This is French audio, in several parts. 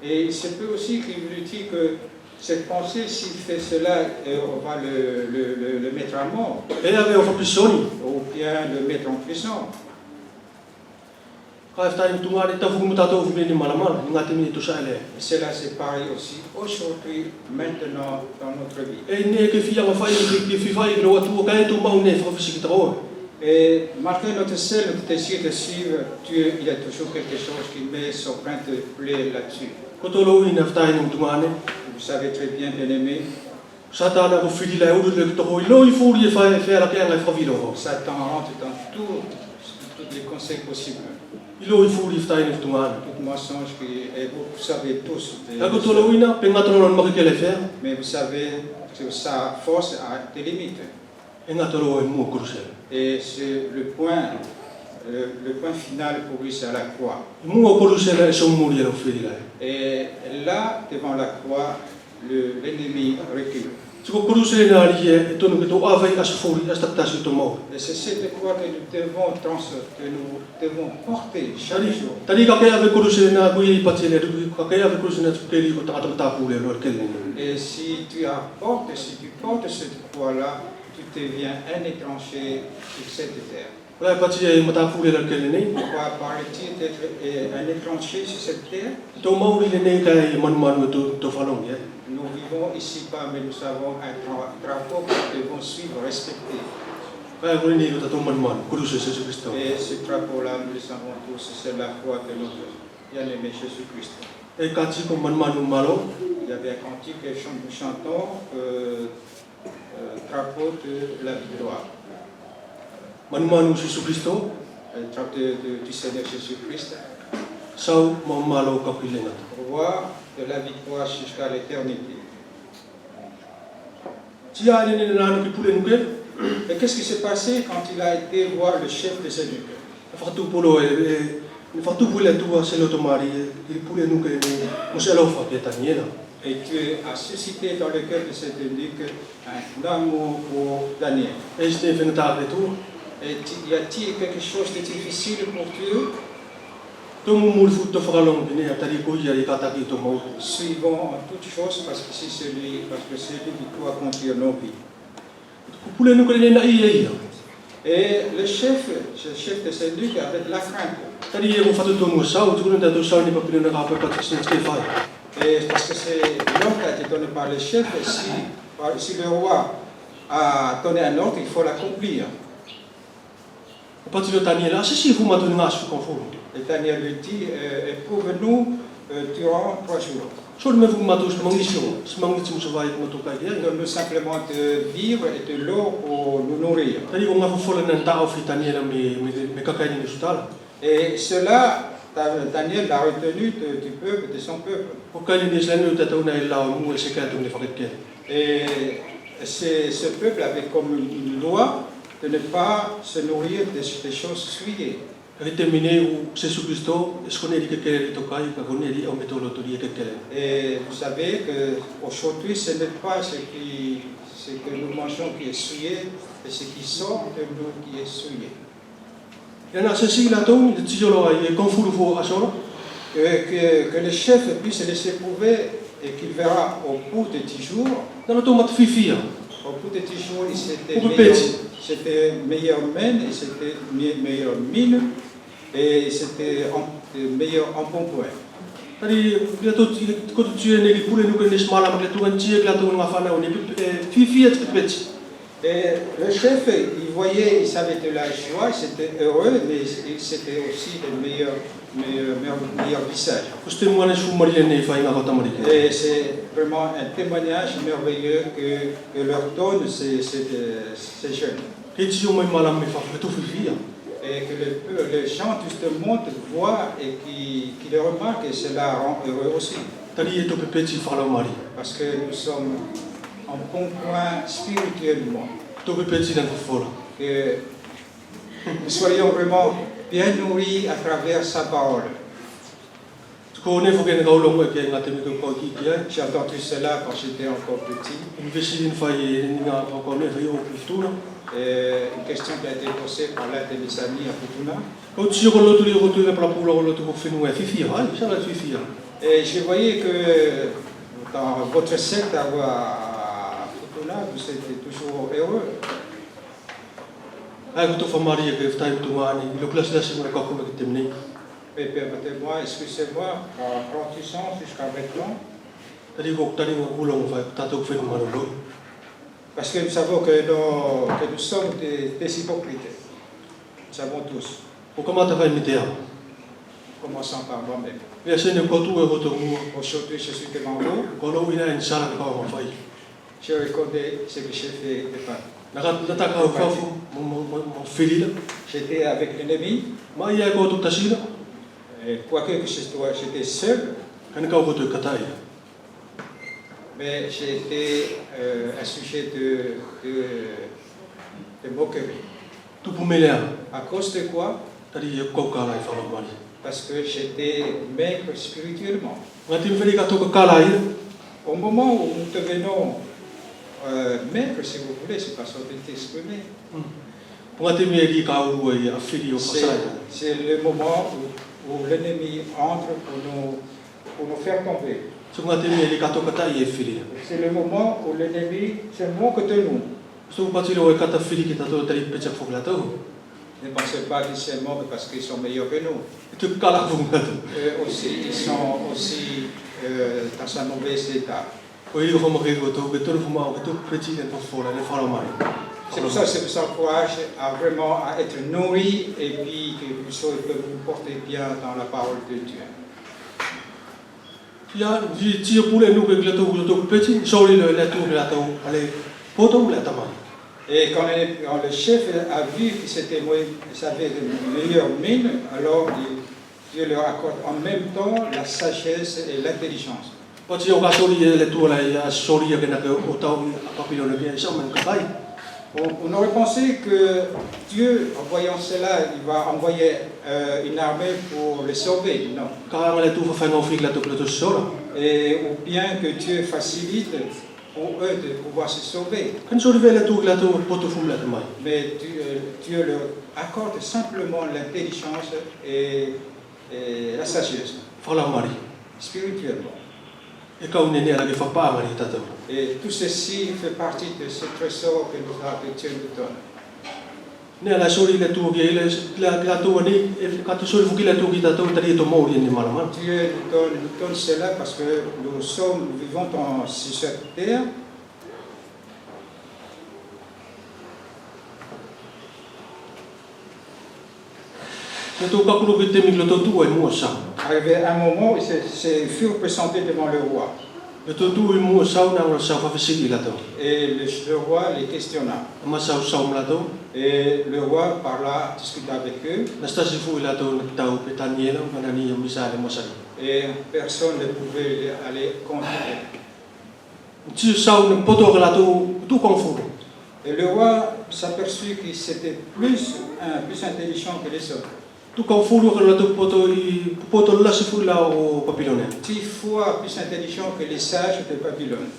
Et il se peut aussi qu'il lui dise que cette pensée, s'il fait cela, on va le mettre à mort. Ou bien le mettre en prison. Cela c'est pareil aussi aujourd'hui, maintenant, dans notre vie. Et malgré notre seul désir de suivre Dieu, il y a toujours quelque chose qui met son grain de blé là-dessus. Vous savez très bien, bien-aimé, Satan rentre dans tous les conseils possibles. Tout mensonge et vous savez tous. Mais vous savez que sa force a des limites. Et c'est le point final pour lui, c'est à la croix. Et là, devant la croix, l'ennemi recule. Et c'est cette croix que nous devons porter chaque jour. Et si tu portes cette croix-là, tu deviens un étranger sur cette terre. Pourquoi parle-t-il d'être un étranger sur cette terre? Nous vivons ici-bas, mais nous avons un drapeau que nous devons suivre, respecter. Et ce drapeau-là, nous le savons tous, c'est la croix de notre bien-aimé Jésus-Christ. Il y avait un cantique que nous chantons, drapeau de la victoire. Le drapeau du Seigneur Jésus-Christ. Roi de la victoire jusqu'à l'éternité. Et qu'est-ce qui s'est passé quand il a été voir le chef des eunuques? Et Dieu a suscité dans le cœur de cet eunuque un amour pour Daniel. Et y a-t-il quelque chose de difficile pour Dieu? Suivons en toutes choses parce que c'est celui qui doit conduire nos vies. Et le chef de ces eunuques avait de la crainte. Et parce que c'est l'ordre qui a été donné par le chef, et si le roi a donné un ordre, il faut l'accomplir. Et Daniel lui dit, éprouve-nous durant 3 jours. Donne-nous simplement de vivre et de l'eau pour nous nourrir. Et cela, Daniel l'a retenu du peuple, de son peuple. Et ce peuple avait comme une loi de ne pas se nourrir des choses souillées. Et vous savez qu'aujourd'hui, ce n'est pas ce que nous mangeons qui est souillé, mais ce qui sort de nous qui est souillé. Que le chef puisse laisser prouver et qu'il verra au bout de 10 jours. Au bout de 10 jours, c'était meilleur mène, et c'était meilleure mine, et c'était meilleur embonpoint. Et le chef, il savait de la joie, il était heureux, mais c'était aussi le meilleur visage. Et c'est vraiment un témoignage merveilleux que leur donnent ces jeunes. Et que les gens de ce monde voient et qui le remarquent, et cela rend heureux aussi. Parce que nous sommes en bon point spirituellement. Que nous soyons vraiment bien nourris à travers sa parole. J'ai entendu cela quand j'étais encore petit. Une question qui a été posée par l'un de mes amis à Futuna. Et je voyais que dans votre secte à Futuna, vous êtes toujours heureux. Et permettez-moi, excusez-moi, en grandissant jusqu'à maintenant, parce que nous savons que nous sommes des hypocrites. Nous savons tous. Commençant par moi-même. Aujourd'hui, je suis devant vous. Je reconnais ce que j'ai fait de pas. J'étais avec l'ennemi. Quoique j'étais seul, mais j'ai été un sujet de moquerie. À cause de quoi? Parce que j'étais maigre spirituellement. Au moment où nous devenons maigres, si vous voulez, c'est pas ça de t'exprimer. C'est le moment où l'ennemi entre pour nous faire tomber. C'est le moment où l'ennemi se moque de nous. Ne pensez pas qu'ils se moquent parce qu'ils sont meilleurs que nous. Eux aussi, ils sont aussi dans un mauvais état. C'est pour ça que je vous encourage à vraiment à être nourri et puis que vous portez bien dans la parole de Dieu. Et quand le chef a vu qu'ils avaient de meilleures mines, alors Dieu leur accorde en même temps la sagesse et l'intelligence. On aurait pensé que Dieu, en voyant cela, il va envoyer une armée pour les sauver. Non. Ou bien que Dieu facilite pour eux de pouvoir se sauver. Mais Dieu leur accorde simplement l'intelligence et la sagesse. Spirituellement. Et tout ceci fait partie de ce trésor que Dieu nous donne. Dieu nous donne cela parce que nous vivons sur cette terre. Arrivé un moment où c'est furent présentés devant le roi. Et le roi les questionna. Et le roi parla, discuta avec eux. Et personne ne pouvait aller contre eux. Et le roi s'aperçut qu'il était plus intelligent que les autres. 10 fois plus intelligent que les sages de Babylone.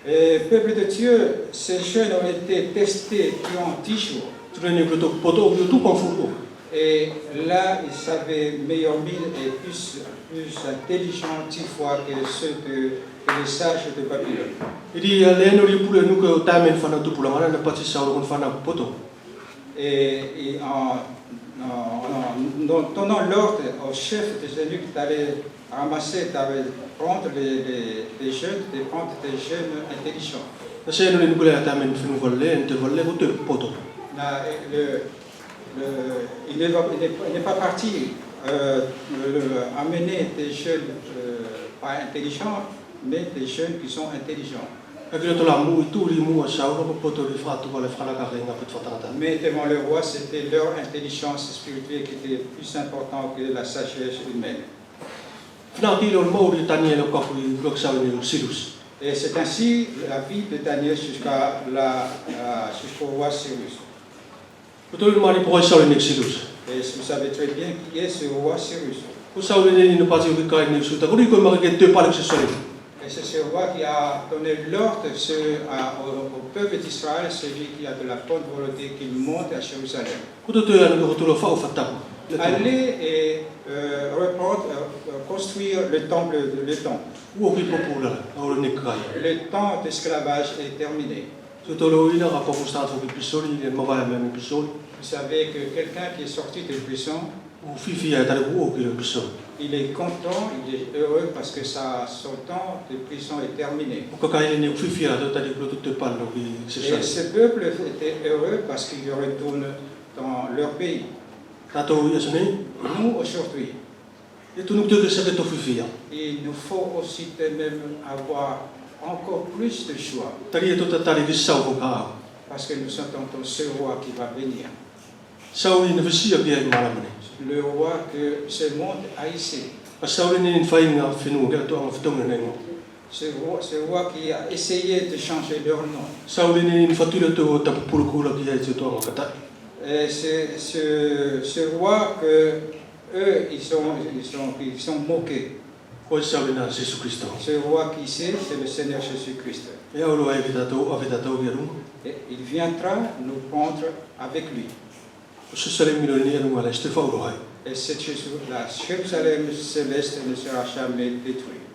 Et peuple de Dieu, ces jeunes ont été testés durant 10 jours. Et là, ils avaient meilleure mine et plus intelligents 10 fois que ceux que les sages de Babylone. Et en donnant l'ordre au chef des eunuques d'aller ramasser, d'aller prendre les jeunes, de prendre des jeunes intelligents. Il n'est pas parti amener des jeunes pas intelligents, mais des jeunes qui sont intelligents. Mais devant le roi, c'était leur intelligence spirituelle qui était plus importante que la sagesse humaine. Et c'est ainsi la vie de Daniel jusqu'au roi Cyrus. Et vous savez très bien qui est ce roi Cyrus. Et c'est ce roi qui a donné l'ordre au peuple d'Israël, celui qui a de la bonne volonté, qu'il monte à Jérusalem. Aller et construire le temple. Le temps d'esclavage est terminé. Vous savez que quelqu'un qui est sorti de prison, il est content, il est heureux parce que son temps de prison est terminé. Et ce peuple était heureux parce qu'ils retournent dans leur pays. Nous, aujourd'hui, il nous faut aussi même avoir encore plus de choix. Parce que nous attendons ce roi qui va venir. Le roi que ce monde a ici. Ce roi qui a essayé de changer leur nom. Et ce roi que eux ils sont moqués. Ce roi qui c'est le Seigneur Jésus-Christ. Et il viendra nous prendre avec lui. Et la Jérusalem céleste ne sera jamais détruite.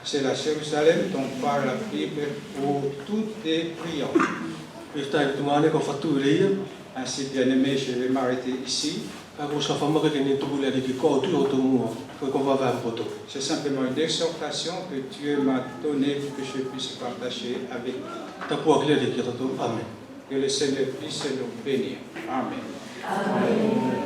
C'est la Jérusalem dont parle la Bible où tout est brillant. Ainsi, bien aimé, je vais m'arrêter ici. C'est simplement une exhortation que Dieu m'a donnée pour que je puisse partager avec vous. Que le Seigneur puisse nous bénir. Amen. Amen.